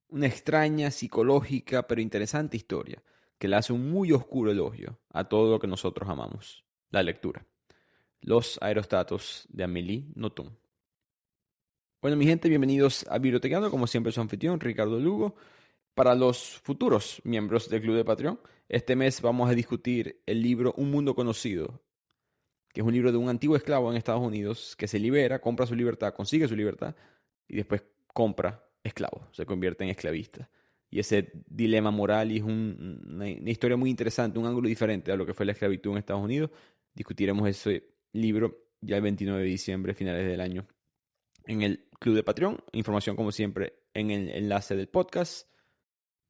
Una extraña, psicológica, pero interesante historia que le hace un muy oscuro elogio a todo lo que nosotros amamos, la lectura. Los aerostatos de Amélie Nothomb. Bueno, mi gente, bienvenidos a Bibliotequeando, como siempre su anfitrión, Ricardo Lugo. Para los futuros miembros del Club de Patreon, este mes vamos a discutir el libro Un Mundo Conocido, que es un libro de un antiguo esclavo en Estados Unidos que se libera, compra su libertad, consigue su libertad y después compra esclavos, se convierte en esclavista. Y ese dilema moral y es una historia muy interesante, un ángulo diferente a lo que fue la esclavitud en Estados Unidos. Discutiremos ese libro ya el 29 de diciembre, finales del año, en el Club de Patreon. Información como siempre en el enlace del podcast,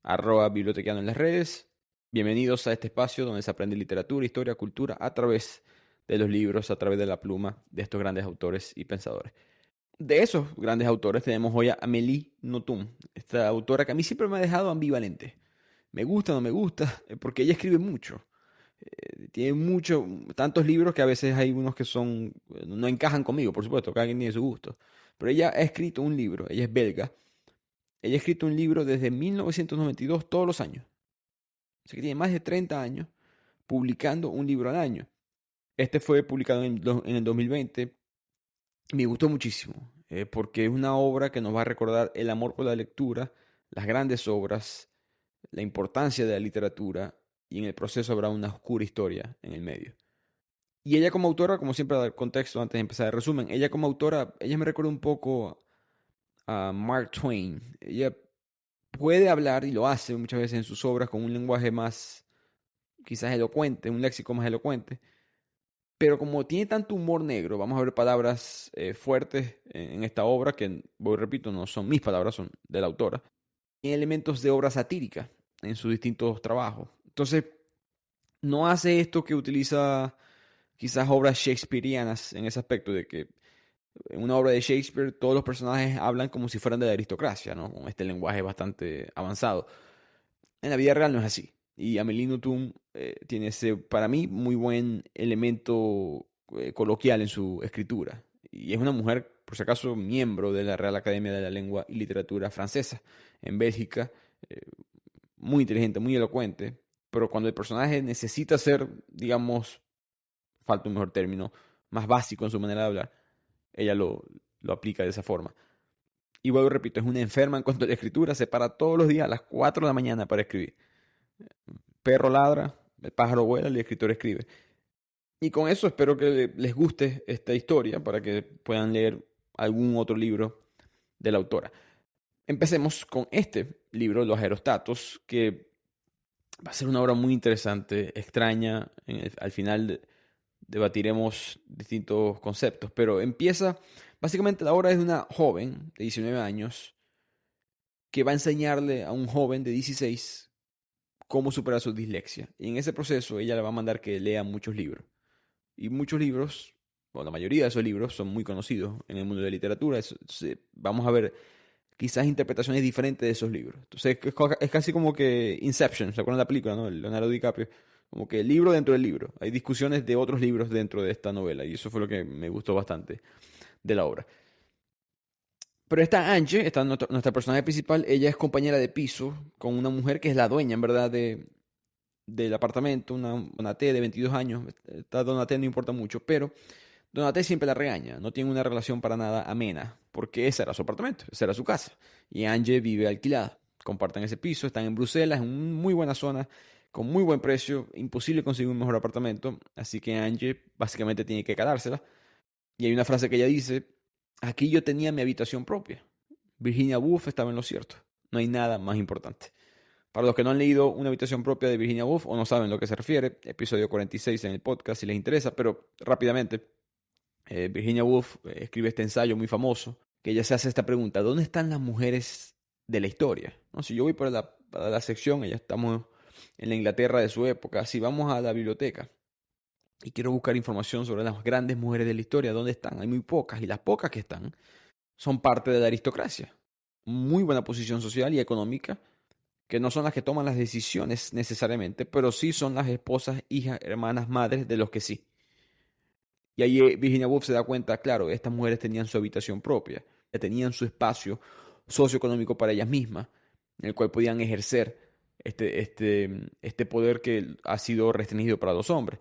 @bibliotequeando en las redes. Bienvenidos a este espacio donde se aprende literatura, historia, cultura a través de los libros, a través de la pluma de estos grandes autores y pensadores. De esos grandes autores tenemos hoy a Amélie Nothomb, esta autora que a mí siempre me ha dejado ambivalente. Me gusta, no me gusta, porque ella escribe mucho. Tiene tantos libros que a veces hay unos que no encajan conmigo, por supuesto, cada quien tiene su gusto. Pero ella ha escrito un libro, ella es belga. Ella ha escrito un libro desde 1992 todos los años. Así que tiene más de 30 años publicando un libro al año. Este fue publicado en el 2020. Me gustó muchísimo, porque es una obra que nos va a recordar el amor por la lectura, las grandes obras, la importancia de la literatura, y en el proceso habrá una oscura historia en el medio. Y ella como autora, como siempre, a dar contexto antes de empezar el resumen, ella como autora, ella me recuerda un poco a Mark Twain. Ella puede hablar, y lo hace muchas veces en sus obras, con un lenguaje más, quizás elocuente, un léxico más elocuente. Pero como tiene tanto humor negro, vamos a ver palabras fuertes en esta obra, que, voy repito, no son mis palabras, son de la autora. Tiene elementos de obra satírica en sus distintos trabajos. Entonces, no hace esto que utiliza quizás obras shakespearianas en ese aspecto, de que en una obra de Shakespeare todos los personajes hablan como si fueran de la aristocracia, ¿no? Con este lenguaje bastante avanzado. En la vida real no es así. Y Amélie Nothomb tiene ese, para mí, muy buen elemento coloquial en su escritura. Y es una mujer, por si acaso, miembro de la Real Academia de la Lengua y Literatura Francesa en Bélgica. eh, Muy inteligente, muy elocuente. Pero cuando el personaje necesita ser, digamos, falta un mejor término, más básico en su manera de hablar, ella lo aplica de esa forma. Y vuelvo, repito, es una enferma en cuanto a la escritura, se para todos los días a las 4 de la mañana para escribir. Perro ladra, el pájaro vuela, el escritor escribe. Y con eso espero que les guste esta historia para que puedan leer algún otro libro de la autora. Empecemos con este libro, Los Aerostatos, que va a ser una obra muy interesante, extraña. Al final debatiremos distintos conceptos, pero empieza, básicamente la obra es de una joven de 19 años que va a enseñarle a un joven de 16 cómo superar su dislexia. Y en ese proceso ella le va a mandar que lea muchos libros. Y muchos libros, o la mayoría de esos libros, son muy conocidos en el mundo de la literatura. Vamos a ver quizás interpretaciones diferentes de esos libros. Entonces es casi como que Inception, ¿se acuerdan de la película, no? Leonardo DiCaprio. Como que libro dentro del libro. Hay discusiones de otros libros dentro de esta novela. Y eso fue lo que me gustó bastante de la obra. Pero esta Angie, nuestra personaje principal, ella es compañera de piso con una mujer que es la dueña, en verdad, del apartamento, una Donatella de 22 años. Esta Donatella no importa mucho, pero Donatella siempre la regaña. No tiene una relación para nada amena, porque ese era su apartamento, esa era su casa. Y Angie vive alquilada. Comparten ese piso, están en Bruselas, en una muy buena zona, con muy buen precio. Imposible conseguir un mejor apartamento, así que Angie básicamente tiene que quedársela. Y hay una frase que ella dice: aquí yo tenía mi habitación propia. Virginia Woolf estaba en lo cierto. No hay nada más importante. Para los que no han leído Una habitación propia de Virginia Woolf o no saben a lo que se refiere, episodio 46 en el podcast si les interesa, pero rápidamente, Virginia Woolf escribe este ensayo muy famoso, que ella se hace esta pregunta: ¿dónde están las mujeres de la historia? ¿No? Si yo voy para la sección, ya estamos en la Inglaterra de su época, si vamos a la biblioteca y quiero buscar información sobre las grandes mujeres de la historia, ¿dónde están? Hay muy pocas, y las pocas que están son parte de la aristocracia. Muy buena posición social y económica, que no son las que toman las decisiones necesariamente, pero sí son las esposas, hijas, hermanas, madres de los que sí. Y ahí Virginia Woolf se da cuenta, claro, estas mujeres tenían su habitación propia, tenían su espacio socioeconómico para ellas mismas. en el cual podían ejercer este poder que ha sido restringido para los hombres.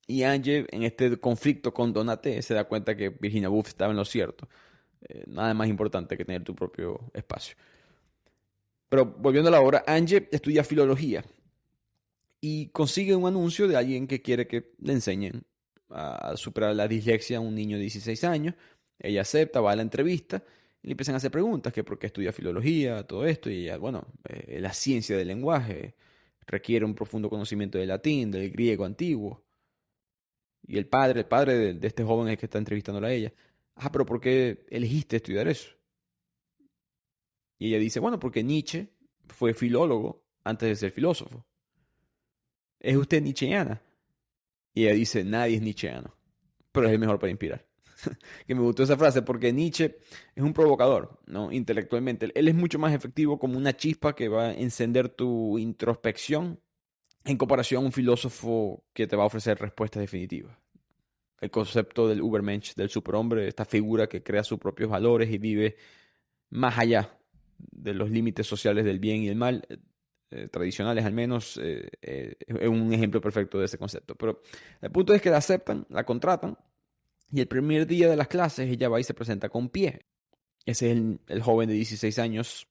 Y Angie, en este conflicto con Donate, se da cuenta que Virginia Woolf estaba en lo cierto. Nada más importante que tener tu propio espacio. Pero volviendo a la obra, Angie estudia filología y consigue un anuncio de alguien que quiere que le enseñen a superar la dislexia a un niño de 16 años. Ella acepta, va a la entrevista y le empiezan a hacer preguntas, que por qué estudia filología, todo esto, y ella, bueno, la ciencia del lenguaje requiere un profundo conocimiento del latín, del griego antiguo. Y el padre de este joven es el que está entrevistándola a ella. Pero ¿por qué elegiste estudiar eso? Y ella dice, bueno, porque Nietzsche fue filólogo antes de ser filósofo. ¿Es usted nietzscheana? Y ella dice, nadie es nietzscheano, pero es el mejor para inspirar. Que me gustó esa frase porque Nietzsche es un provocador, ¿no? Intelectualmente. Él es mucho más efectivo como una chispa que va a encender tu introspección en comparación a un filósofo que te va a ofrecer respuestas definitivas. El concepto del Übermensch, del superhombre, esta figura que crea sus propios valores y vive más allá de los límites sociales del bien y el mal, tradicionales al menos, es un ejemplo perfecto de ese concepto. Pero el punto es que la aceptan, la contratan, y el primer día de las clases ella va y se presenta con Pie. Ese es el joven de 16 años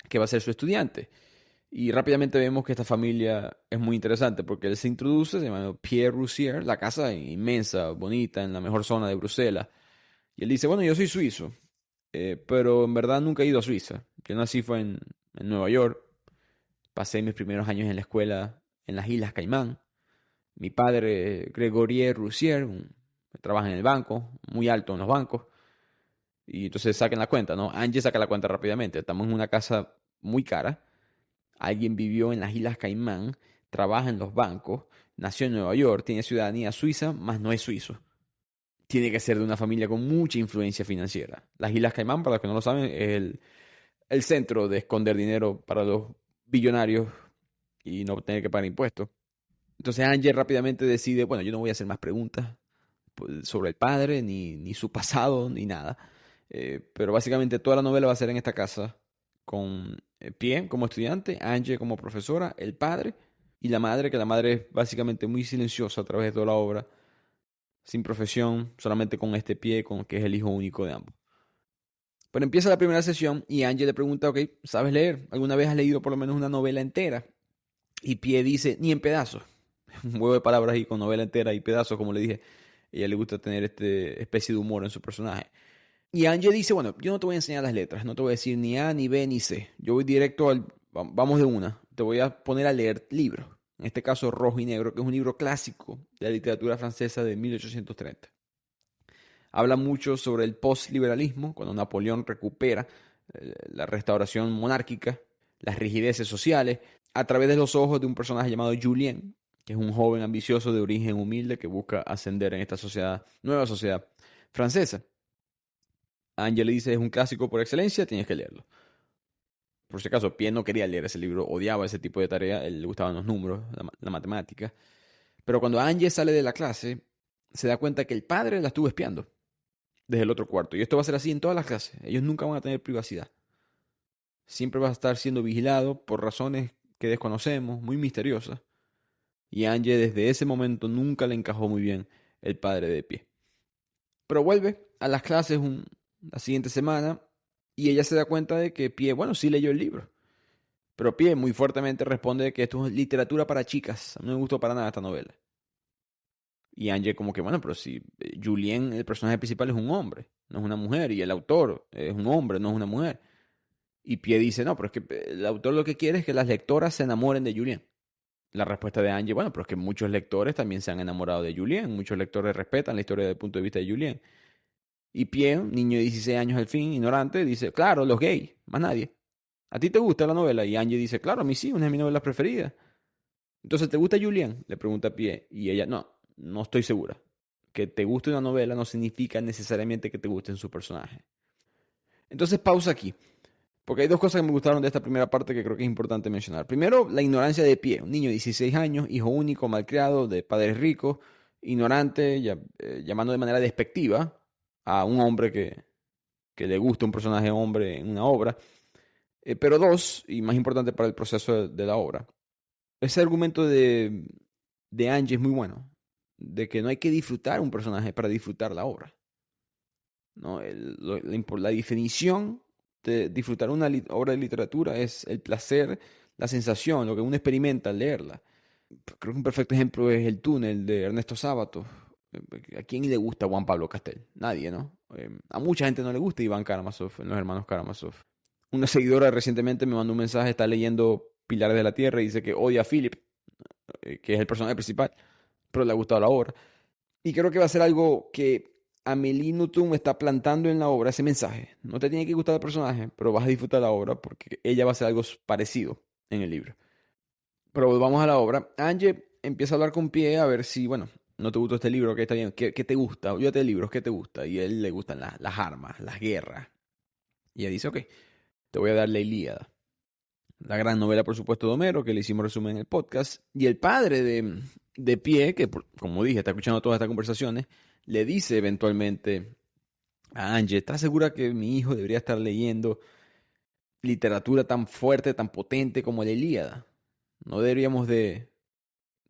que va a ser su estudiante. Y rápidamente vemos que esta familia es muy interesante porque él se introduce, se llama Pierre Roussier, la casa inmensa, bonita, en la mejor zona de Bruselas. Y él dice, bueno, yo soy suizo, pero en verdad nunca he ido a Suiza. Yo nací fue en Nueva York, pasé mis primeros años en la escuela en las Islas Caimán. Mi padre, Grégory Roussier, trabaja en el banco, muy alto en los bancos. Y entonces saquen la cuenta, ¿no? Angie saca la cuenta rápidamente. Estamos en una casa muy cara. Alguien vivió en las Islas Caimán, trabaja en los bancos, nació en Nueva York, tiene ciudadanía suiza, mas no es suizo. Tiene que ser de una familia con mucha influencia financiera. Las Islas Caimán, para los que no lo saben, es el centro de esconder dinero para los billonarios y no tener que pagar impuestos. Entonces Angie rápidamente decide, bueno, yo no voy a hacer más preguntas sobre el padre, ni su pasado, ni nada. Pero básicamente toda la novela va a ser en esta casa, con Pie como estudiante, Angie como profesora, el padre y la madre, que la madre es básicamente muy silenciosa a través de toda la obra, sin profesión, solamente con este Pie, con que es el hijo único de ambos. Pero empieza la primera sesión y Angie le pregunta, ok, ¿sabes leer? ¿Alguna vez has leído por lo menos una novela entera? Y Pie dice, ni en pedazos. Un huevo de palabras ahí con novela entera y pedazos, como le dije. A ella le gusta tener este especie de humor en su personaje. Y Angie dice, bueno, yo no te voy a enseñar las letras, no te voy a decir ni A, ni B, ni C. Yo voy directo al, vamos de una, te voy a poner a leer libros. En este caso, Rojo y Negro, que es un libro clásico de la literatura francesa de 1830. Habla mucho sobre el postliberalismo, cuando Napoleón recupera la restauración monárquica, las rigideces sociales, a través de los ojos de un personaje llamado Julien, que es un joven ambicioso de origen humilde que busca ascender en esta sociedad, nueva sociedad francesa. Angel le dice, es un clásico por excelencia, tienes que leerlo. Por si acaso, Pie no quería leer ese libro, odiaba ese tipo de tarea, él le gustaban los números, la matemática. Pero cuando Angel sale de la clase, se da cuenta que el padre la estuvo espiando desde el otro cuarto. Y esto va a ser así en todas las clases. Ellos nunca van a tener privacidad. Siempre va a estar siendo vigilado por razones que desconocemos, muy misteriosas. Y Angel desde ese momento nunca le encajó muy bien el padre de Pie. Pero vuelve a las clases la siguiente semana y ella se da cuenta de que Pie, bueno, sí leyó el libro. Pero Pie muy fuertemente responde que esto es literatura para chicas. A mí no me gustó para nada esta novela. Y Angie como que, bueno, pero si Julien, el personaje principal, es un hombre, no es una mujer. Y el autor es un hombre, no es una mujer. Y Pie dice, no, pero es que el autor lo que quiere es que las lectoras se enamoren de Julien. La respuesta de Angie, bueno, pero es que muchos lectores también se han enamorado de Julien. Muchos lectores respetan la historia desde el punto de vista de Julien. Y Pie, un niño de 16 años al fin, ignorante, dice, claro, los gays, más nadie. ¿A ti te gusta la novela? Y Angie dice, claro, a mí sí, una de mis novelas preferidas. Entonces, ¿te gusta Julien? Le pregunta Pie. Y ella, no, no estoy segura. Que te guste una novela no significa necesariamente que te gusten su personaje. Entonces, pausa aquí. Porque hay dos cosas que me gustaron de esta primera parte que creo que es importante mencionar. Primero, la ignorancia de Pie. Un niño de 16 años, hijo único, malcriado, de padres ricos, ignorante, llamando de manera despectiva a un hombre que le gusta un personaje hombre en una obra. Pero dos, y más importante para el proceso de la obra, ese argumento de Angie es muy bueno, de que no hay que disfrutar un personaje para disfrutar la obra. ¿No? La definición de disfrutar una obra de literatura es el placer, la sensación, lo que uno experimenta al leerla. Creo que un perfecto ejemplo es El túnel de Ernesto Sábato. ¿A quién le gusta Juan Pablo Castel? Nadie, ¿no? A mucha gente no le gusta Iván Karamazov, los hermanos Karamazov. Una seguidora recientemente me mandó un mensaje, está leyendo Pilares de la Tierra y dice que odia a Philip, que es el personaje principal, pero le ha gustado la obra. Y creo que va a ser algo que Amélie Nothomb está plantando en la obra, ese mensaje. No te tiene que gustar el personaje, pero vas a disfrutar la obra porque ella va a hacer algo parecido en el libro. Pero volvamos a la obra. Angie empieza a hablar con Pie a ver si, bueno, no te gustó este libro, que está bien, ¿qué te gusta? Olvídate de libros, ¿qué te gusta? Y a él le gustan las armas, las guerras. Y ella dice, ok, te voy a dar la Ilíada. La gran novela, por supuesto, de Homero, que le hicimos resumen en el podcast. Y el padre de Pie, que como dije, está escuchando todas estas conversaciones, le dice eventualmente a Angie, ¿estás segura que mi hijo debería estar leyendo literatura tan fuerte, tan potente como la Ilíada? No deberíamos de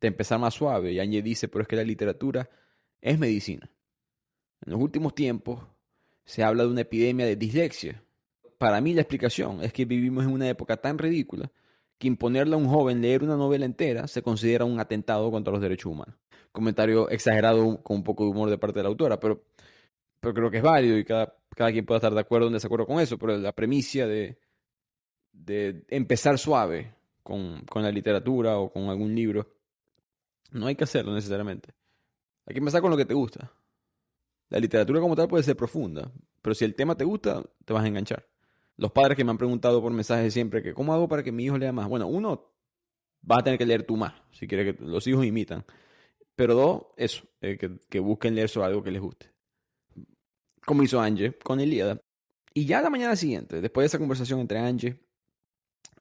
empezar más suave. Y Angie dice, pero es que la literatura es medicina. En los últimos tiempos se habla de una epidemia de dislexia. Para mí la explicación es que vivimos en una época tan ridícula que imponerle a un joven leer una novela entera se considera un atentado contra los derechos humanos. Comentario exagerado con un poco de humor de parte de la autora, pero creo que es válido y cada quien puede estar de acuerdo o en desacuerdo con eso, pero la premisa de empezar suave con la literatura o con algún libro, no hay que hacerlo necesariamente. Hay que empezar con lo que te gusta. La literatura como tal puede ser profunda, pero si el tema te gusta, te vas a enganchar. Los padres que me han preguntado por mensajes siempre que ¿cómo hago para que mi hijo lea más? Bueno, uno, vas a tener que leer tú más, si quieres que los hijos imitan. Pero dos, eso, que busquen leer sobre algo que les guste. Como hizo Angie con Ilíada. Y ya la mañana siguiente, después de esa conversación entre Angie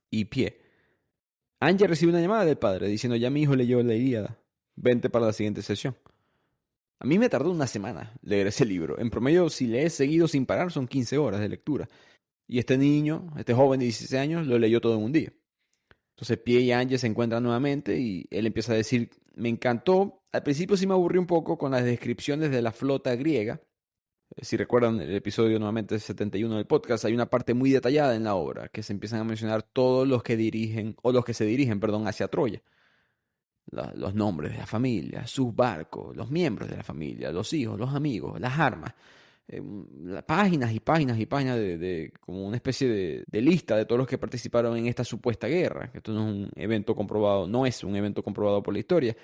y Pie, Angie recibe una llamada del padre diciendo ya mi hijo leyó la Ilíada, vente para la siguiente sesión. A mí me tardó una semana leer ese libro. En promedio, si lees seguido sin parar, son 15 horas de lectura. Y este niño, este joven de 16 años, lo leyó todo en un día. Entonces Pie y Angie se encuentran nuevamente y él empieza a decir, me encantó. Al principio sí me aburrí un poco con las descripciones de la flota griega. Si recuerdan el episodio nuevamente 71 del podcast, hay una parte muy detallada en la obra que se empiezan a mencionar todos los que dirigen, o los que se dirigen, perdón, hacia Troya. Los nombres de la familia, sus barcos, los miembros de la familia, los hijos, los amigos, las armas. Páginas y páginas y páginas como una especie de lista de todos los que participaron en esta supuesta guerra. Esto no es un evento comprobado, no es un evento comprobado por la historia.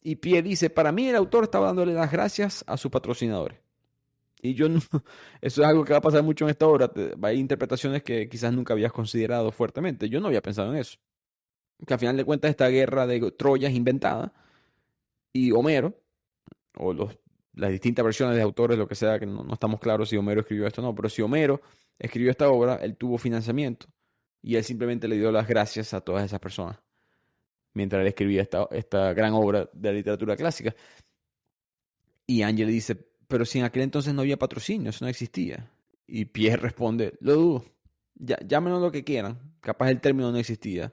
Y Pierre dice, para mí el autor estaba dándole las gracias a sus patrocinadores. Y yo no, eso es algo que va a pasar mucho en esta obra. Hay interpretaciones que quizás nunca habías considerado fuertemente. Yo no había pensado en eso. Que al final de cuentas esta guerra de Troya es inventada. Y Homero, o las distintas versiones de autores, lo que sea, que no estamos claros si Homero escribió esto o no, pero si Homero escribió esta obra, él tuvo financiamiento y él simplemente le dio las gracias a todas esas personas mientras él escribía esta gran obra de la literatura clásica. Y Ángel le dice, pero si en aquel entonces no había patrocinio, eso no existía. Y Pierre responde, lo dudo, llámenos lo que quieran, capaz el término no existía,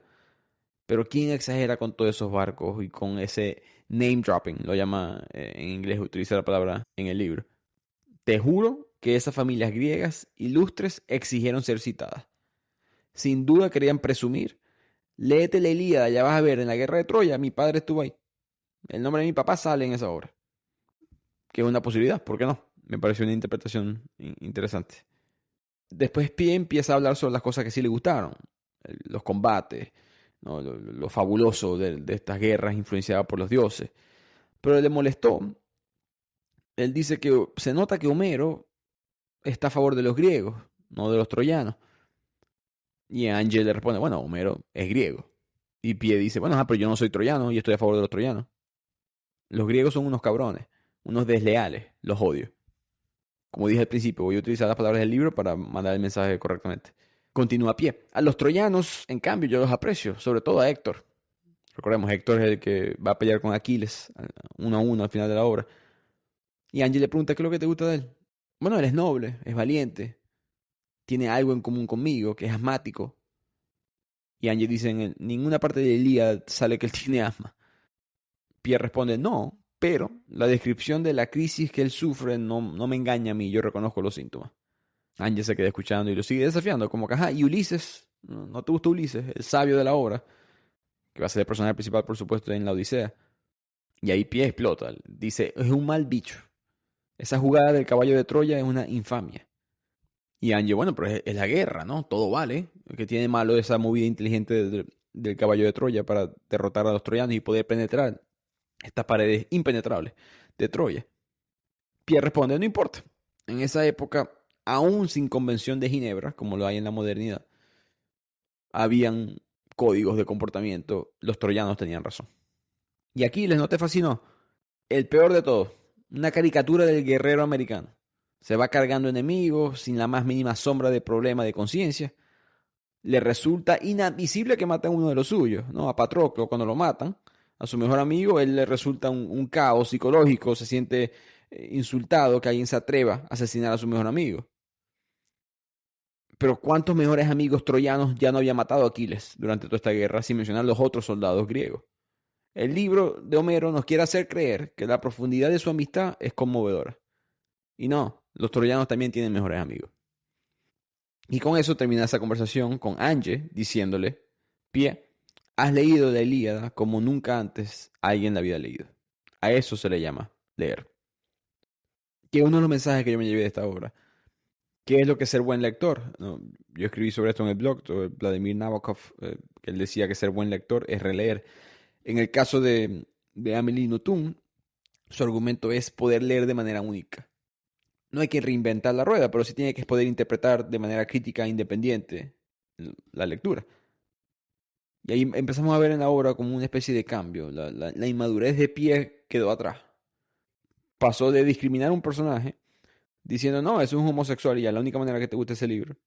pero ¿quién exagera con todos esos barcos y con ese name dropping? Lo llama en inglés, utiliza la palabra en el libro. Te juro que esas familias griegas ilustres exigieron ser citadas. Sin duda querían presumir. Léete la Ilíada, ya vas a ver, en la guerra de Troya, mi padre estuvo ahí. El nombre de mi papá sale en esa obra. Que es una posibilidad, ¿por qué no? Me pareció una interpretación interesante. Después Pie empieza a hablar sobre las cosas que sí le gustaron. Los combates, ¿no? Lo fabuloso de estas guerras influenciadas por los dioses. Pero le molestó. Él dice que se nota que Homero está a favor de los griegos, no de los troyanos. Y Ángel le responde, bueno, Homero es griego. Y Pie dice, bueno, pero yo no soy troyano y estoy a favor de los troyanos. Los griegos son unos cabrones, unos desleales, los odio. Como dije al principio, voy a utilizar las palabras del libro para mandar el mensaje correctamente. Continúa Pie. A los troyanos, en cambio, yo los aprecio, sobre todo a Héctor. Recordemos, Héctor es el que va a pelear con Aquiles, 1-1 al final de la obra. Y Ángel le pregunta, ¿qué es lo que te gusta de él? Bueno, él es noble, es valiente, tiene algo en común conmigo, que es asmático. Y Angie dice, en ninguna parte de la Ilíada sale que él tiene asma. Pierre responde, no, pero la descripción de la crisis que él sufre no me engaña a mí, yo reconozco los síntomas. Angie se queda escuchando y lo sigue desafiando, como que, ajá, y Ulises, ¿no te gusta Ulises? El sabio de la obra, que va a ser el personaje principal, por supuesto, en la Odisea. Y ahí Pie explota, dice, es un mal bicho. Esa jugada del caballo de Troya es una infamia. Y Angie, bueno, pero es la guerra, ¿no? Todo vale. ¿Qué tiene malo esa movida inteligente del caballo de Troya para derrotar a los troyanos y poder penetrar estas paredes impenetrables de Troya? Pierre responde, no importa. En esa época, aún sin convención de Ginebra, como lo hay en la modernidad, habían códigos de comportamiento. Los troyanos tenían razón. Y Aquiles, ¿no te fascinó? El peor de todo, una caricatura del guerrero americano. Se va cargando enemigos sin la más mínima sombra de problema de conciencia. Le resulta inadmisible que maten a uno de los suyos, ¿no? A Patroclo, cuando lo matan, a su mejor amigo, él le resulta un caos psicológico, se siente insultado que alguien se atreva a asesinar a su mejor amigo. Pero ¿cuántos mejores amigos troyanos ya no había matado Aquiles durante toda esta guerra, sin mencionar los otros soldados griegos? El libro de Homero nos quiere hacer creer que la profundidad de su amistad es conmovedora. Y no, los troyanos también tienen mejores amigos. Y con eso termina esa conversación con Ange diciéndole, Pie, has leído la Ilíada como nunca antes alguien la había leído. A eso se le llama leer. Que es uno de los mensajes que yo me llevé de esta obra. ¿Qué es lo que es ser buen lector? ¿No? Yo escribí sobre esto en el blog, sobre Vladimir Nabokov, que él decía que ser buen lector es releer. En el caso de Amélie Nothomb, su argumento es poder leer de manera única. No hay que reinventar la rueda, pero sí tiene que poder interpretar de manera crítica e independiente la lectura. Y ahí empezamos a ver en la obra como una especie de cambio. La inmadurez de Pie quedó atrás. Pasó de discriminar a un personaje diciendo, no, es un homosexual y ya, la única manera que te guste ese libro,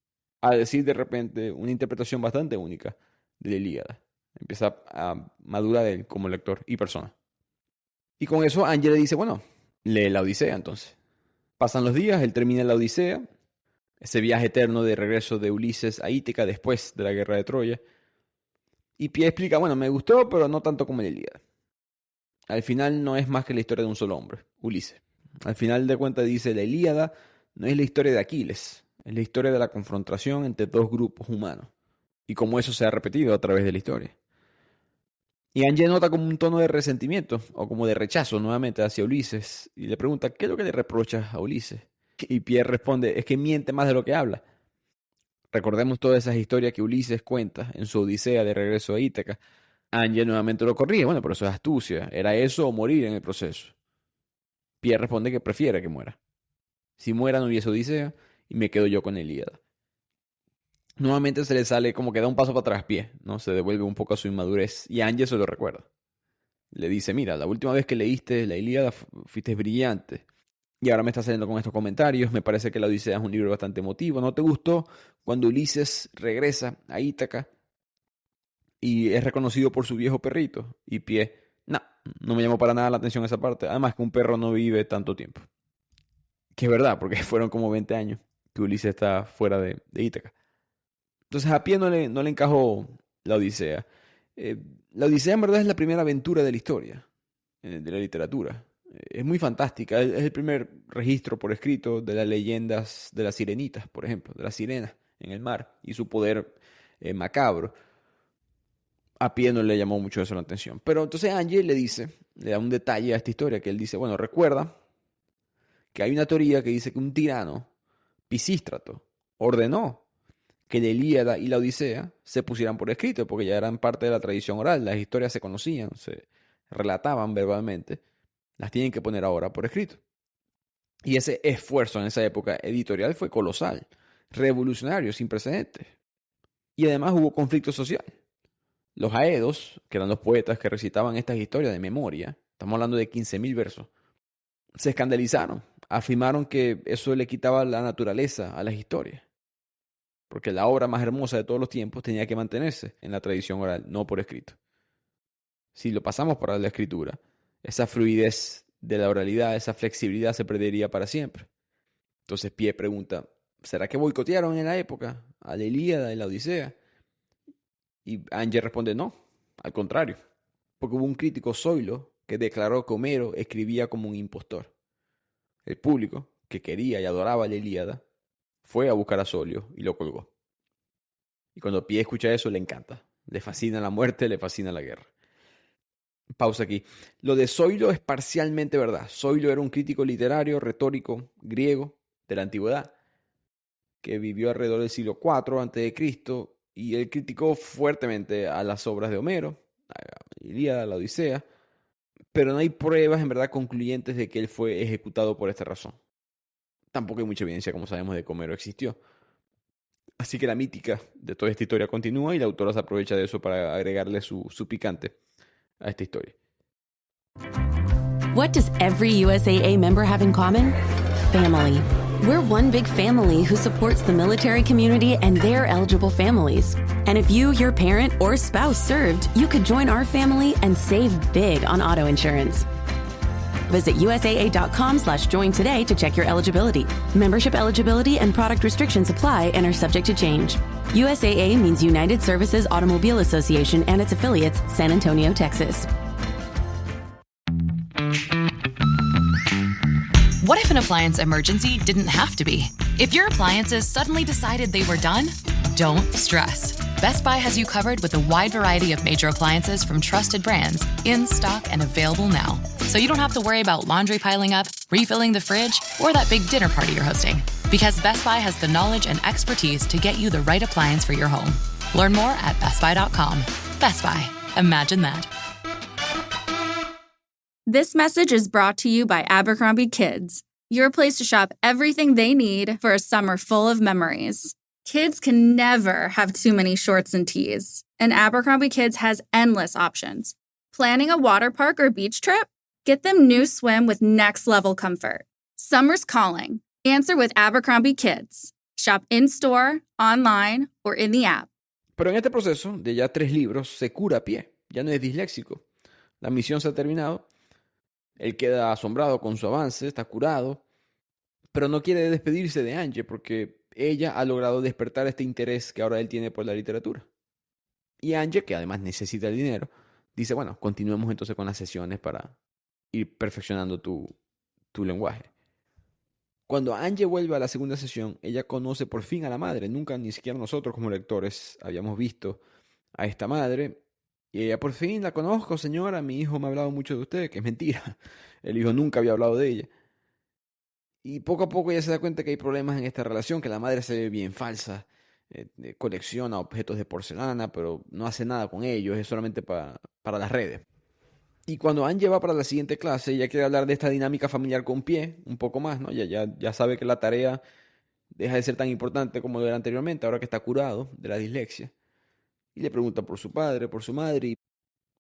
a decir de repente una interpretación bastante única de la Ilíada. Empieza a madurar él como lector y persona. Y con eso Ángel le dice, bueno, lee la Odisea entonces. Pasan los días, él termina la Odisea, ese viaje eterno de regreso de Ulises a Ítaca después de la guerra de Troya. Y Pie explica, bueno, me gustó, pero no tanto como la Ilíada. Al final no es más que la historia de un solo hombre, Ulises. Al final de cuentas dice, la Ilíada no es la historia de Aquiles, es la historia de la confrontación entre dos grupos humanos. Y cómo eso se ha repetido a través de la historia. Y Angie nota como un tono de resentimiento o como de rechazo nuevamente hacia Ulises y le pregunta, ¿qué es lo que le reprochas a Ulises? Y Pierre responde, es que miente más de lo que habla. Recordemos todas esas historias que Ulises cuenta en su Odisea de regreso a Ítaca. Angie nuevamente lo corrige, bueno, pero eso es astucia, era eso o morir en el proceso. Pierre responde que prefiere que muera. Si muera no hubiese Odisea y me quedo yo con la Ilíada. Nuevamente se le sale como que da un paso para atrás Pie, ¿no? Se devuelve un poco a su inmadurez y Angie se lo recuerda. Le dice, mira, la última vez que leíste la Ilíada fuiste brillante. Y ahora me estás saliendo con estos comentarios. Me parece que la Odisea es un libro bastante emotivo. ¿No te gustó cuando Ulises regresa a Ítaca y es reconocido por su viejo perrito? Y Pie, no me llamó para nada la atención esa parte. Además que un perro no vive tanto tiempo. Que es verdad, porque fueron como 20 años que Ulises está fuera de Ítaca. Entonces a Pie no le encajó la Odisea. Eh, la Odisea en verdad es la primera aventura de la historia, de la literatura. Es muy fantástica, es el primer registro por escrito de las leyendas de las sirenitas, por ejemplo, de las sirenas en el mar y su poder macabro. A Pie no le llamó mucho eso la atención. Pero entonces Angie le da un detalle a esta historia, que él dice, bueno, recuerda que hay una teoría que dice que un tirano, Pisístrato, ordenó que la Ilíada y la Odisea se pusieran por escrito, porque ya eran parte de la tradición oral, las historias se conocían, se relataban verbalmente, las tienen que poner ahora por escrito. Y ese esfuerzo en esa época editorial fue colosal, revolucionario, sin precedentes. Y además hubo conflicto social. Los aedos, que eran los poetas que recitaban estas historias de memoria, estamos hablando de 15.000 versos, se escandalizaron, afirmaron que eso le quitaba la naturaleza a las historias, porque la obra más hermosa de todos los tiempos tenía que mantenerse en la tradición oral, no por escrito. Si lo pasamos para la escritura, esa fluidez de la oralidad, esa flexibilidad se perdería para siempre. Entonces Pie pregunta, ¿será que boicotearon en la época a la Ilíada y la Odisea? Y Angie responde no, al contrario, porque hubo un crítico, Zoilo, que declaró que Homero escribía como un impostor. El público, que quería y adoraba la Ilíada, fue a buscar a Solio y lo colgó. Y cuando Pie escucha eso, le encanta. Le fascina la muerte, le fascina la guerra. Pausa aquí. Lo de Zoilo es parcialmente verdad. Zoilo era un crítico literario, retórico, griego, de la antigüedad, que vivió alrededor del siglo IV a.C. y él criticó fuertemente a las obras de Homero, a la Ilíada, a la Odisea, pero no hay pruebas en verdad concluyentes de que él fue ejecutado por esta razón. Tampoco hay mucha evidencia, como sabemos, de que Homero existió. Así que la mítica de toda esta historia continúa y la autora se aprovecha de eso para agregarle su picante a esta historia. What does every USAA member have in common? Family. We're one big family who supports the military community and their eligible families. And if you, your parent, or spouse served, you could join our family and save big on auto insurance. Visit USAA.com/join today to check your eligibility. Membership eligibility and product restrictions apply and are subject to change. USAA means United Services Automobile Association and its affiliates, San Antonio, Texas. What if an appliance emergency didn't have to be? If your appliances suddenly decided they were done, don't stress. Best Buy has you covered with a wide variety of major appliances from trusted brands, in stock and available now. So you don't have to worry about laundry piling up, refilling the fridge, or that big dinner party you're hosting. Because Best Buy has the knowledge and expertise to get you the right appliance for your home. Learn more at bestbuy.com. Best Buy. Imagine that. This message is brought to you by Abercrombie Kids, your place to shop everything they need for a summer full of memories. Kids can never have too many shorts and tees, and Abercrombie Kids has endless options. Planning a water park or beach trip? Get them new swim with next-level comfort. Summer's calling. Answer with Abercrombie Kids. Shop in-store, online, or in the app. Pero en este proceso de ya 3 libros se cura Pie. Ya no es disléxico. La misión se ha terminado. Él queda asombrado con su avance, está curado, pero no quiere despedirse de Angie porque ella ha logrado despertar este interés que ahora él tiene por la literatura. Y Angie, que además necesita el dinero, dice, bueno, continuemos entonces con las sesiones para ir perfeccionando tu lenguaje. Cuando Angie vuelve a la segunda sesión, ella conoce por fin a la madre. Nunca, ni siquiera nosotros como lectores, habíamos visto a esta madre. Y ella, por fin la conozco, señora, mi hijo me ha hablado mucho de usted, que es mentira. El hijo nunca había hablado de ella. Y poco a poco ella se da cuenta que hay problemas en esta relación, que la madre se ve bien falsa, colecciona objetos de porcelana, pero no hace nada con ellos, es solamente para las redes. Y cuando Angie va para la siguiente clase, ella quiere hablar de esta dinámica familiar con Pie, un poco más, ¿no? Ya sabe que la tarea deja de ser tan importante como lo era anteriormente, ahora que está curado de la dislexia. Y le pregunta por su padre, por su madre. Y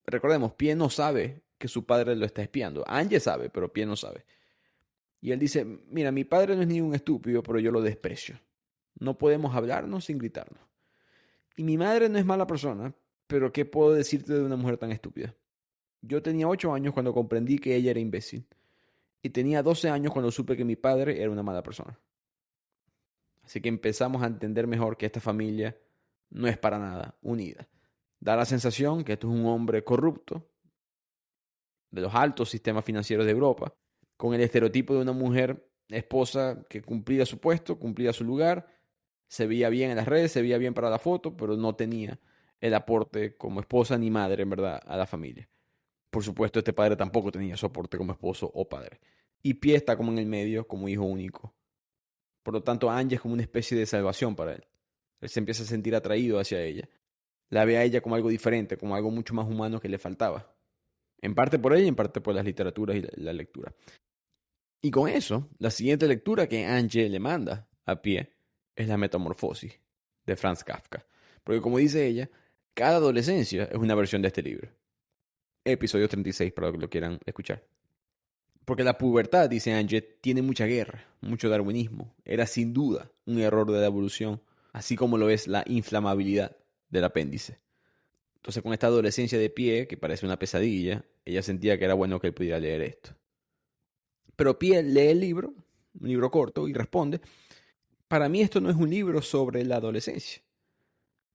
recordemos, Pie no sabe que su padre lo está espiando. Angie sabe, pero Pie no sabe. Y él dice, mira, mi padre no es ni un estúpido, pero yo lo desprecio. No podemos hablarnos sin gritarnos. Y mi madre no es mala persona, pero ¿qué puedo decirte de una mujer tan estúpida? Yo tenía 8 años cuando comprendí que ella era imbécil. Y tenía 12 años cuando supe que mi padre era una mala persona. Así que empezamos a entender mejor que esta familia no es para nada unida. Da la sensación que esto es un hombre corrupto de los altos sistemas financieros de Europa, con el estereotipo de una mujer esposa que cumplía su puesto, cumplía su lugar, se veía bien en las redes, se veía bien para la foto, pero no tenía el aporte como esposa ni madre, en verdad, a la familia. Por supuesto, este padre tampoco tenía su aporte como esposo o padre. Y Pie está como en el medio, como hijo único. Por lo tanto, Angie es como una especie de salvación para él. Él se empieza a sentir atraído hacia ella. La ve a ella como algo diferente, como algo mucho más humano que le faltaba. En parte por ella y en parte por las literaturas y la lectura. Y con eso, la siguiente lectura que Angie le manda a Pie es La Metamorfosis de Franz Kafka. Porque como dice ella, cada adolescencia es una versión de este libro. Episodio 36 para los que lo quieran escuchar. Porque la pubertad, dice Angie, tiene mucha guerra, mucho darwinismo. Era sin duda un error de la evolución, así como lo es la inflamabilidad del apéndice. Entonces, con esta adolescencia de Pie, que parece una pesadilla, ella sentía que era bueno que él pudiera leer esto. Pero Pie lee el libro, un libro corto, y responde, para mí esto no es un libro sobre la adolescencia.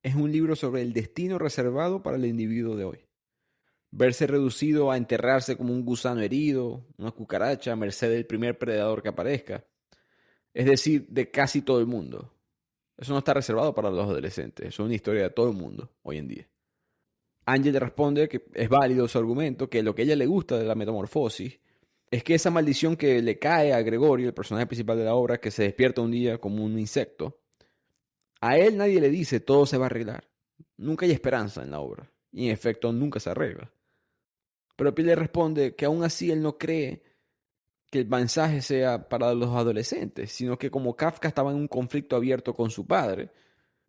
es un libro sobre el destino reservado para el individuo de hoy. Verse reducido a enterrarse como un gusano herido, una cucaracha a merced del primer predador que aparezca. Es decir, de casi todo el mundo. Eso no está reservado para los adolescentes, eso es una historia de todo el mundo hoy en día. Angel le responde que es válido su argumento, que lo que a ella le gusta de la metamorfosis es que esa maldición que le cae a Gregorio, el personaje principal de la obra, que se despierta un día como un insecto, a él nadie le dice todo se va a arreglar. Nunca hay esperanza en la obra, y en efecto nunca se arregla. Pero Pie le responde que aún así él no cree que el mensaje sea para los adolescentes, sino que como Kafka estaba en un conflicto abierto con su padre,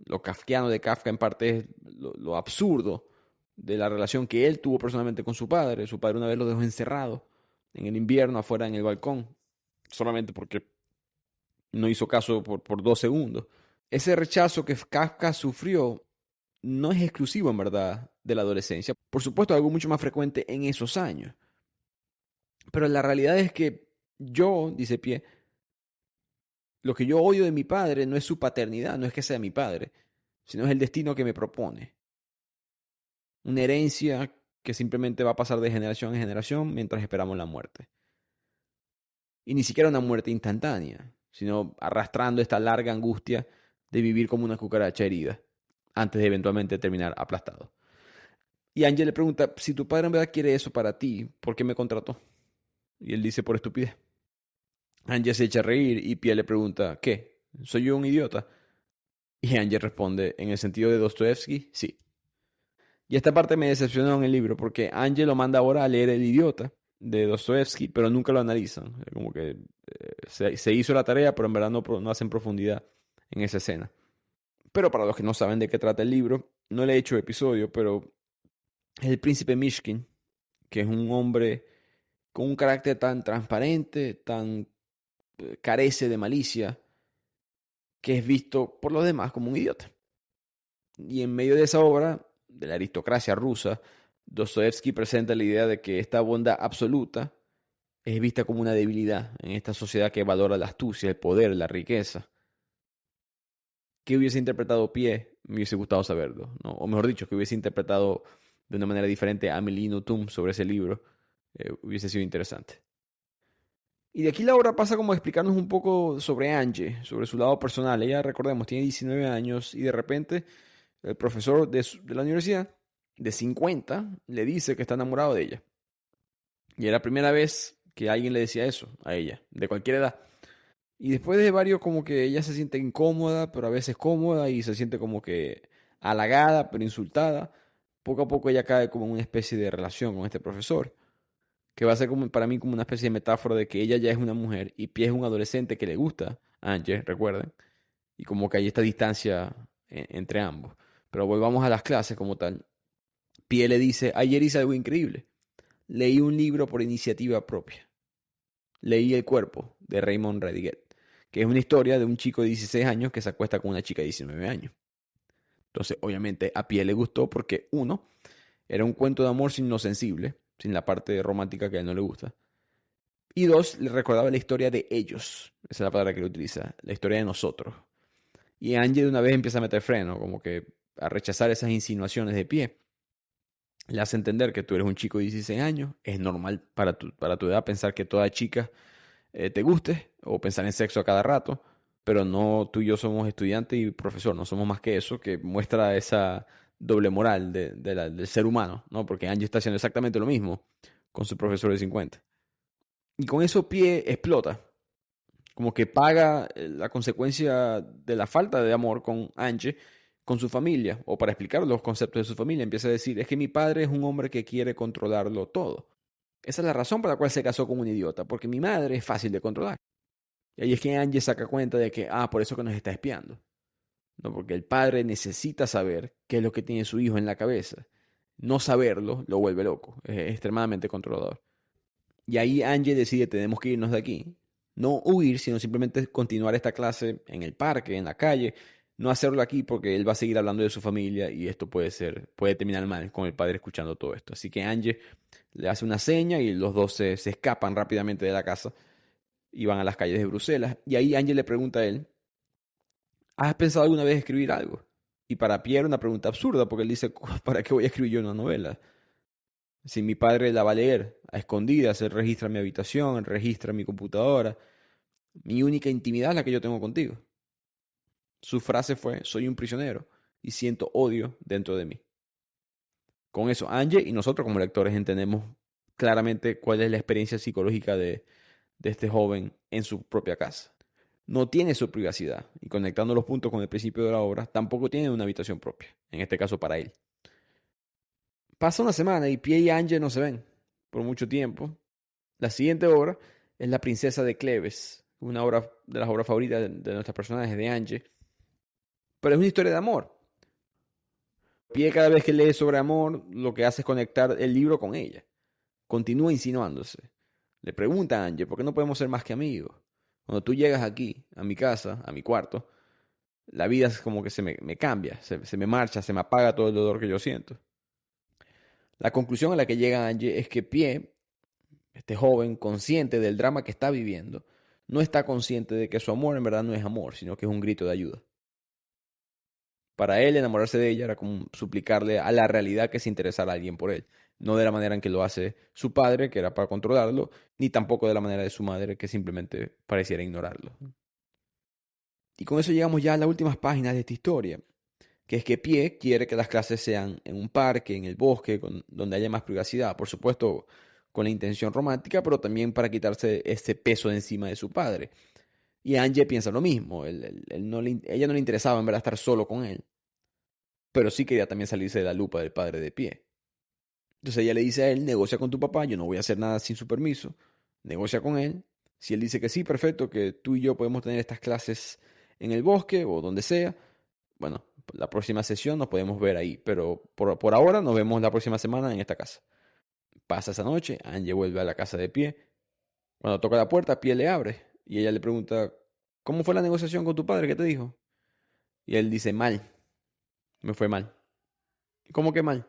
lo kafkiano de Kafka en parte es lo absurdo de la relación que él tuvo personalmente con su padre. Su padre una vez lo dejó encerrado en el invierno afuera en el balcón, solamente porque no hizo caso por 2 segundos. Ese rechazo que Kafka sufrió no es exclusivo en verdad de la adolescencia. Por supuesto, algo mucho más frecuente en esos años. Pero la realidad es que yo, dice Pie, lo que yo odio de mi padre no es su paternidad, no es que sea mi padre, sino es el destino que me propone. Una herencia que simplemente va a pasar de generación en generación mientras esperamos la muerte. Y ni siquiera una muerte instantánea, sino arrastrando esta larga angustia de vivir como una cucaracha herida, antes de eventualmente terminar aplastado. Y Angel le pregunta, si tu padre en verdad quiere eso para ti, ¿por qué me contrató? Y él dice, por estupidez. Angel se echa a reír y Pie le pregunta, ¿qué? ¿Soy yo un idiota? Y Angel responde, en el sentido de Dostoevsky, sí. Y esta parte me decepcionó en el libro, porque Angel lo manda ahora a leer El idiota de Dostoevsky, pero nunca lo analizan. Como que se hizo la tarea, pero en verdad no hacen profundidad en esa escena. Pero para los que no saben de qué trata el libro, no le he hecho episodio, pero es el príncipe Mishkin, que es un hombre con un carácter tan transparente, tan carece de malicia, que es visto por los demás como un idiota. Y en medio de esa obra, de la aristocracia rusa, Dostoevsky presenta la idea de que esta bondad absoluta es vista como una debilidad en esta sociedad que valora la astucia, el poder, la riqueza. ¿Qué hubiese interpretado Pie? Me hubiese gustado saberlo, ¿no? O mejor dicho, que hubiese interpretado de una manera diferente a Amélie Nothomb sobre ese libro, hubiese sido interesante. Y de aquí la obra pasa como a explicarnos un poco sobre Angie, sobre su lado personal. Ella, recordemos, tiene 19 años y de repente el profesor de la universidad, de 50, le dice que está enamorado de ella. Y era la primera vez que alguien le decía eso a ella, de cualquier edad. Y después de varios, como que ella se siente incómoda, pero a veces cómoda, y se siente como que halagada, pero insultada. Poco a poco ella cae como en una especie de relación con este profesor, que va a ser como, para mí como una especie de metáfora de que ella ya es una mujer y Pie es un adolescente que le gusta a Angie, recuerden. Y como que hay esta distancia entre ambos. Pero volvamos a las clases como tal. Pie le dice, ayer hice algo increíble. Leí un libro por iniciativa propia. Leí El cuerpo, de Raymond Radiguet, que es una historia de un chico de 16 años que se acuesta con una chica de 19 años. Entonces, obviamente, a Pie le gustó porque, uno, era un cuento de amor sin lo sensible, sin la parte romántica que a él no le gusta. Y dos, le recordaba la historia de ellos. Esa es la palabra que él utiliza, la historia de nosotros. Y Angie de una vez empieza a meter freno, como que a rechazar esas insinuaciones de Pie. Le hace entender que tú eres un chico de 16 años, es normal para tu edad pensar que toda chica te guste o pensar en sexo a cada rato, pero no, tú y yo somos estudiante y profesor, no somos más que eso, que muestra esa doble moral del ser humano, ¿no? Porque Angie está haciendo exactamente lo mismo con su profesor de 50. Y con eso Pie explota, como que paga la consecuencia de la falta de amor con Angie, con su familia, o para explicar los conceptos de su familia, empieza a decir, es que mi padre es un hombre que quiere controlarlo todo. Esa es la razón por la cual se casó con un idiota, porque mi madre es fácil de controlar. Y ahí es que Angie saca cuenta de que, por eso que nos está espiando. No, porque el padre necesita saber qué es lo que tiene su hijo en la cabeza. No saberlo lo vuelve loco, es extremadamente controlador. Y ahí Angie decide, tenemos que irnos de aquí. No huir, sino simplemente continuar esta clase en el parque, en la calle. No hacerlo aquí porque él va a seguir hablando de su familia y esto puede terminar mal con el padre escuchando todo esto. Así que Angie le hace una seña y los dos se escapan rápidamente de la casa y van a las calles de Bruselas. Y ahí Angie le pregunta a él, ¿has pensado alguna vez escribir algo? Y para Pierre era una pregunta absurda, porque él dice, ¿para qué voy a escribir yo una novela? Si mi padre la va a leer a escondidas, él registra mi habitación, él registra mi computadora, mi única intimidad es la que yo tengo contigo. Su frase fue, soy un prisionero y siento odio dentro de mí. Con eso, Angie y nosotros como lectores entendemos claramente cuál es la experiencia psicológica de este joven en su propia casa. No tiene su privacidad y conectando los puntos con el principio de la obra, tampoco tiene una habitación propia, en este caso para él. Pasa una semana y Pie y Angie no se ven por mucho tiempo. La siguiente obra es La princesa de Cleves, una obra de las obras favoritas de nuestros personajes, de Angie. Pero es una historia de amor. Pie cada vez que lee sobre amor, lo que hace es conectar el libro con ella. Continúa insinuándose. Le pregunta a Angie, ¿por qué no podemos ser más que amigos? Cuando tú llegas aquí, a mi casa, a mi cuarto, la vida es como que se me cambia, se me marcha, se me apaga todo el dolor que yo siento. La conclusión a la que llega Angie es que Pie, este joven consciente del drama que está viviendo, no está consciente de que su amor en verdad no es amor, sino que es un grito de ayuda. Para él, enamorarse de ella era como suplicarle a la realidad que se interesara a alguien por él. No de la manera en que lo hace su padre, que era para controlarlo, ni tampoco de la manera de su madre, que simplemente pareciera ignorarlo. Y con eso llegamos ya a las últimas páginas de esta historia, que es que Pie quiere que las clases sean en un parque, en el bosque, donde haya más privacidad. Por supuesto, con la intención romántica, pero también para quitarse ese peso de encima de su padre. Y Angie piensa lo mismo. Ella no le interesaba en verdad estar solo con él. Pero sí quería también salirse de la lupa del padre de Pie. Entonces ella le dice a él, negocia con tu papá, yo no voy a hacer nada sin su permiso. Negocia con él. Si él dice que sí, perfecto, que tú y yo podemos tener estas clases en el bosque o donde sea, bueno, la próxima sesión nos podemos ver ahí. Pero por ahora nos vemos la próxima semana en esta casa. Pasa esa noche, Angie vuelve a la casa de Pie. Cuando toca la puerta, Pie le abre. Y ella le pregunta, ¿cómo fue la negociación con tu padre? ¿Qué te dijo? Y él dice, mal. Me fue mal. ¿Cómo que mal?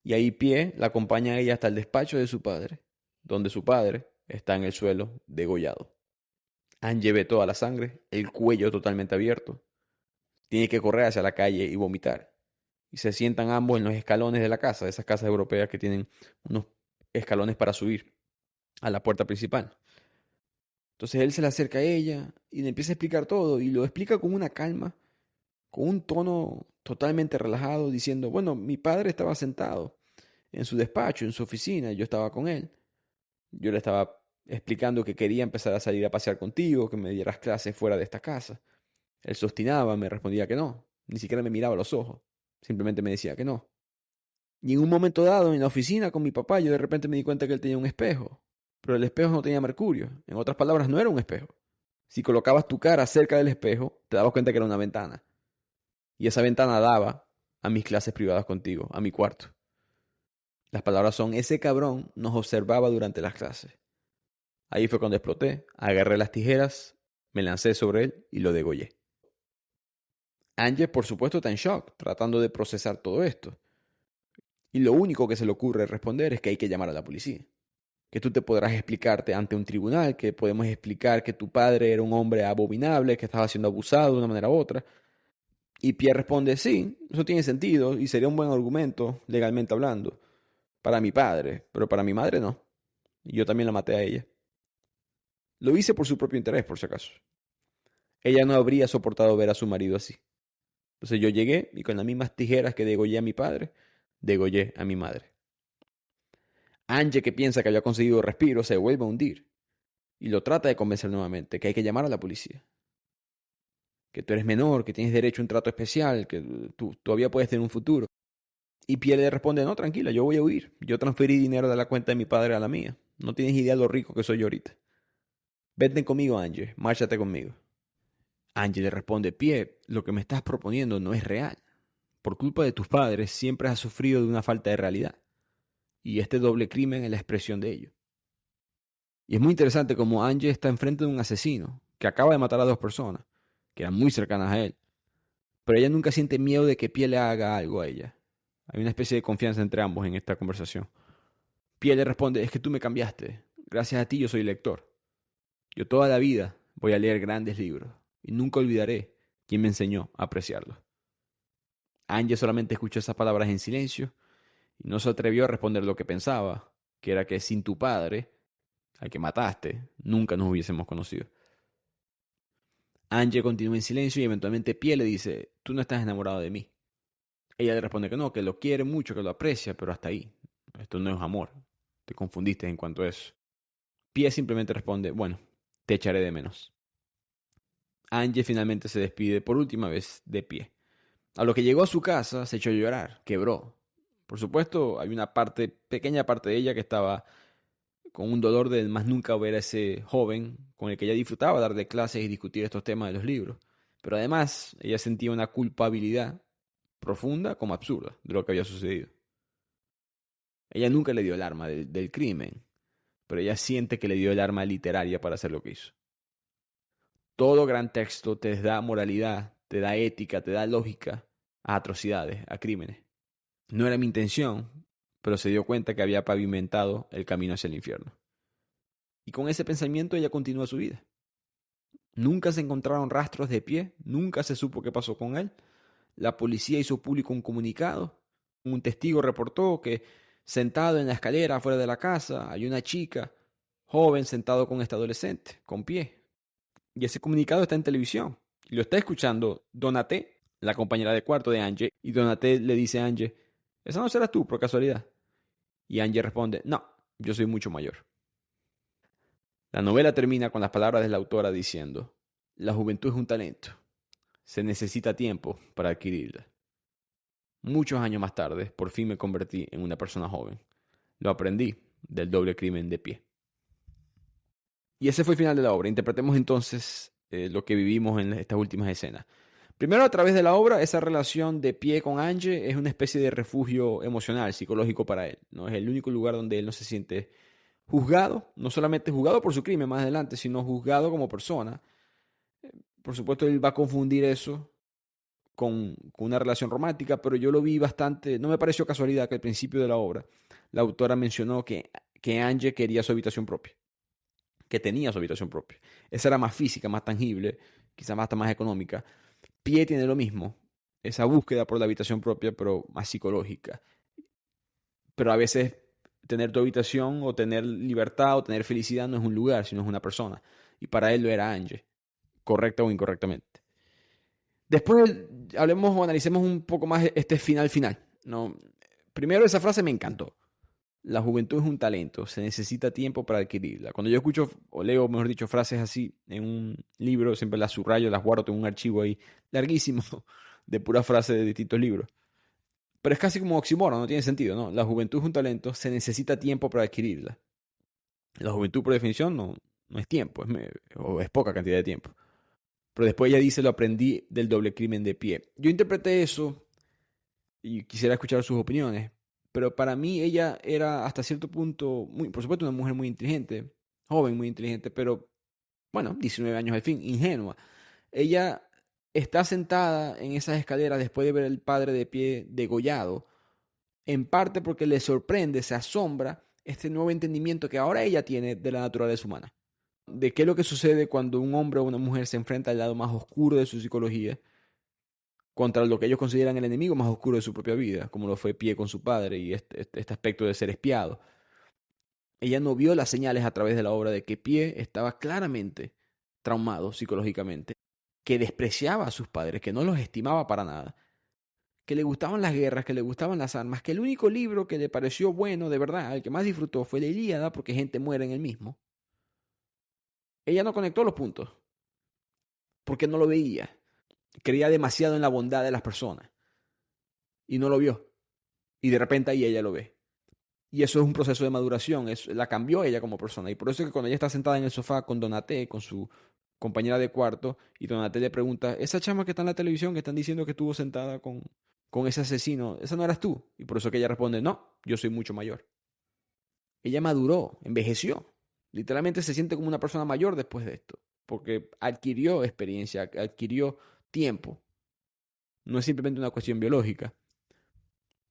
Y ahí Pie la acompaña a ella hasta el despacho de su padre, donde su padre está en el suelo degollado. Angie ve toda la sangre, el cuello totalmente abierto. Tiene que correr hacia la calle y vomitar. Y se sientan ambos en los escalones de la casa, de esas casas europeas que tienen unos escalones para subir a la puerta principal. Entonces él se le acerca a ella y le empieza a explicar todo y lo explica con una calma, con un tono totalmente relajado, diciendo, bueno, mi padre estaba sentado en su despacho, en su oficina, y yo estaba con él. Yo le estaba explicando que quería empezar a salir a pasear contigo, que me dieras clases fuera de esta casa. Él se obstinaba, me respondía que no, ni siquiera me miraba a los ojos, simplemente me decía que no. Y en un momento dado, en la oficina con mi papá, yo de repente me di cuenta que él tenía un espejo, pero el espejo no tenía mercurio, en otras palabras, no era un espejo. Si colocabas tu cara cerca del espejo, te dabas cuenta que era una ventana. Y esa ventana daba a mis clases privadas contigo, a mi cuarto. Las palabras son, ese cabrón nos observaba durante las clases. Ahí fue cuando exploté, agarré las tijeras, me lancé sobre él y lo degollé. Angie, por supuesto, está en shock, tratando de procesar todo esto. Y lo único que se le ocurre responder es que hay que llamar a la policía. Que tú te podrás explicarte ante un tribunal, que podemos explicar que tu padre era un hombre abominable, que estaba siendo abusado de una manera u otra. Y Pierre responde, sí, eso tiene sentido y sería un buen argumento, legalmente hablando, para mi padre, pero para mi madre no. Y yo también la maté a ella. Lo hice por su propio interés, por si acaso. Ella no habría soportado ver a su marido así. Entonces yo llegué y con las mismas tijeras que degollé a mi padre, degollé a mi madre. Angie, que piensa que había conseguido respiro, se vuelve a hundir y lo trata de convencer nuevamente que hay que llamar a la policía. Que tú eres menor, que tienes derecho a un trato especial, que tú todavía puedes tener un futuro. Y Pierre le responde, no, tranquila, yo voy a huir. Yo transferí dinero de la cuenta de mi padre a la mía. No tienes idea de lo rico que soy yo ahorita. Vete conmigo, Angie, márchate conmigo. Angie le responde, Pierre, lo que me estás proponiendo no es real. Por culpa de tus padres siempre has sufrido de una falta de realidad. Y este doble crimen es la expresión de ello. Y es muy interesante como Angie está enfrente de un asesino que acaba de matar a 2 personas, que eran muy cercanas a él. Pero ella nunca siente miedo de que Pierre le haga algo a ella. Hay una especie de confianza entre ambos en esta conversación. Pierre le responde, es que tú me cambiaste. Gracias a ti yo soy lector. Yo toda la vida voy a leer grandes libros y nunca olvidaré quién me enseñó a apreciarlos. Angie solamente escuchó esas palabras en silencio y no se atrevió a responder lo que pensaba, que era que sin tu padre, al que mataste, nunca nos hubiésemos conocido. Angie continúa en silencio y eventualmente Pie le dice, tú no estás enamorado de mí. Ella le responde que no, que lo quiere mucho, que lo aprecia, pero hasta ahí. Esto no es amor. Te confundiste en cuanto a eso. Pie simplemente responde, bueno, te echaré de menos. Angie finalmente se despide por última vez de Pie. A lo que llegó a su casa se echó a llorar, quebró. Por supuesto, hay una pequeña parte de ella que estaba con un dolor de más nunca ver a ese joven con el que ella disfrutaba darle clases y discutir estos temas de los libros. Pero además, ella sentía una culpabilidad profunda como absurda de lo que había sucedido. Ella nunca le dio el arma del crimen, pero ella siente que le dio el arma literaria para hacer lo que hizo. Todo gran texto te da moralidad, te da ética, te da lógica a atrocidades, a crímenes. No era mi intención, pero se dio cuenta que había pavimentado el camino hacia el infierno. Y con ese pensamiento ella continúa su vida. Nunca se encontraron rastros de Pie, nunca se supo qué pasó con él. La policía hizo público un comunicado. Un testigo reportó que sentado en la escalera afuera de la casa hay una chica joven sentado con este adolescente, con Pie. Y ese comunicado está en televisión. Y lo está escuchando Donatella, la compañera de cuarto de Angie. Y Donatella le dice a Angie, ¿esa no serás tú por casualidad? Y Angie responde, no, yo soy mucho mayor. La novela termina con las palabras de la autora diciendo, la juventud es un talento. Se necesita tiempo para adquirirla. Muchos años más tarde, por fin me convertí en una persona joven. Lo aprendí del doble crimen de Pie. Y ese fue el final de la obra. Interpretemos entonces lo que vivimos en estas últimas escenas. Primero, a través de la obra, esa relación de Pie con Angie es una especie de refugio emocional, psicológico para él, ¿no? Es el único lugar donde él no se siente juzgado, no solamente juzgado por su crimen más adelante, sino juzgado como persona. Por supuesto, él va a confundir eso con una relación romántica, pero yo lo vi bastante, no me pareció casualidad que al principio de la obra la autora mencionó que Angie quería su habitación propia, que tenía su habitación propia. Esa era más física, más tangible, quizás hasta más económica. Pie tiene lo mismo, esa búsqueda por la habitación propia, pero más psicológica. Pero a veces tener tu habitación o tener libertad o tener felicidad no es un lugar, sino es una persona. Y para él lo era Angie, correcta o incorrectamente. Después hablemos o analicemos un poco más este final, ¿no? Primero, esa frase me encantó. La juventud es un talento, se necesita tiempo para adquirirla. Cuando yo escucho o leo, mejor dicho, frases así en un libro, siempre las subrayo, las guardo, tengo un archivo ahí larguísimo de puras frases de distintos libros. Pero es casi como oxímoron, no tiene sentido, ¿no? La juventud es un talento, se necesita tiempo para adquirirla. La juventud, por definición, no es tiempo, es poca cantidad de tiempo. Pero después ella dice, lo aprendí del doble crimen de Pie. Yo interpreté eso y quisiera escuchar sus opiniones. Pero para mí ella era hasta cierto punto, por supuesto, una mujer muy inteligente, joven, muy inteligente, pero bueno, 19 años al fin, ingenua. Ella está sentada en esas escaleras después de ver al padre de Pie degollado, en parte porque le sorprende, se asombra este nuevo entendimiento que ahora ella tiene de la naturaleza humana. De qué es lo que sucede cuando un hombre o una mujer se enfrenta al lado más oscuro de su psicología contra lo que ellos consideran el enemigo más oscuro de su propia vida, como lo fue Pie con su padre y este aspecto de ser espiado. Ella no vio las señales a través de la obra de que Pie estaba claramente traumado psicológicamente, que despreciaba a sus padres, que no los estimaba para nada, que le gustaban las guerras, que le gustaban las armas, que el único libro que le pareció bueno de verdad, el que más disfrutó, fue la Ilíada porque gente muere en el mismo. Ella no conectó los puntos porque no lo veía. Creía demasiado en la bondad de las personas y no lo vio. Y de repente ahí ella lo ve. Y eso es un proceso de maduración, la cambió ella como persona. Y por eso es que cuando ella está sentada en el sofá con Donatella, con su compañera de cuarto, y Donatella le pregunta, esa chama que está en la televisión que están diciendo que estuvo sentada con ese asesino, ¿esa no eras tú? Y por eso que ella responde, no, yo soy mucho mayor. Ella maduró, envejeció. Literalmente se siente como una persona mayor después de esto, porque adquirió experiencia, adquirió tiempo. No es simplemente una cuestión biológica.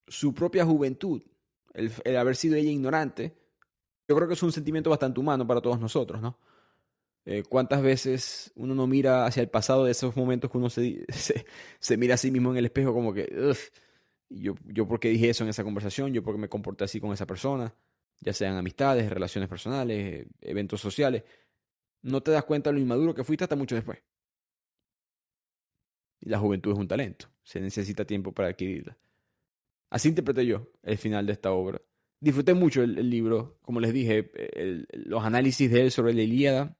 Su propia juventud, el haber sido ella ignorante, yo creo que es un sentimiento bastante humano para todos nosotros, ¿no? ¿Cuántas veces uno no mira hacia el pasado de esos momentos que uno se mira a sí mismo en el espejo como que, "Ugh, yo por qué dije eso en esa conversación, yo por qué me comporté así con esa persona", ya sean amistades, relaciones personales, eventos sociales. No te das cuenta de lo inmaduro que fuiste hasta mucho después. Y la juventud es un talento, se necesita tiempo para adquirirla. Así interpreté yo el final de esta obra. Disfruté mucho el libro, como les dije, los análisis de él sobre la Ilíada,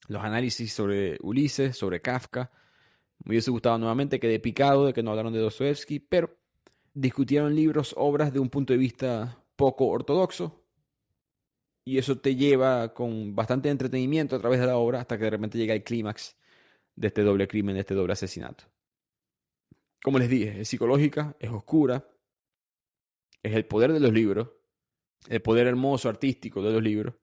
los análisis sobre Ulises, sobre Kafka. Me hubiese gustado nuevamente, quedé picado de que no hablaron de Dostoevsky, pero discutieron libros, obras de un punto de vista poco ortodoxo, y eso te lleva con bastante entretenimiento a través de la obra hasta que de repente llega el clímax de este doble crimen, de este doble asesinato. Como les dije, es psicológica, es oscura, es el poder de los libros, el poder hermoso, artístico de los libros,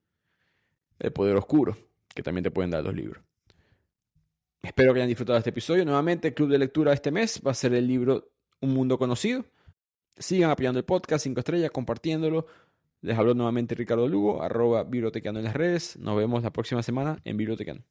el poder oscuro que también te pueden dar los libros. Espero que hayan disfrutado de este episodio. Nuevamente, el club de lectura de este mes va a ser el libro Un Mundo Conocido. Sigan apoyando el podcast, 5 estrellas, compartiéndolo. Les habló nuevamente Ricardo Lugo, @bibliotequeando en las redes. Nos vemos la próxima semana en Bibliotequeando.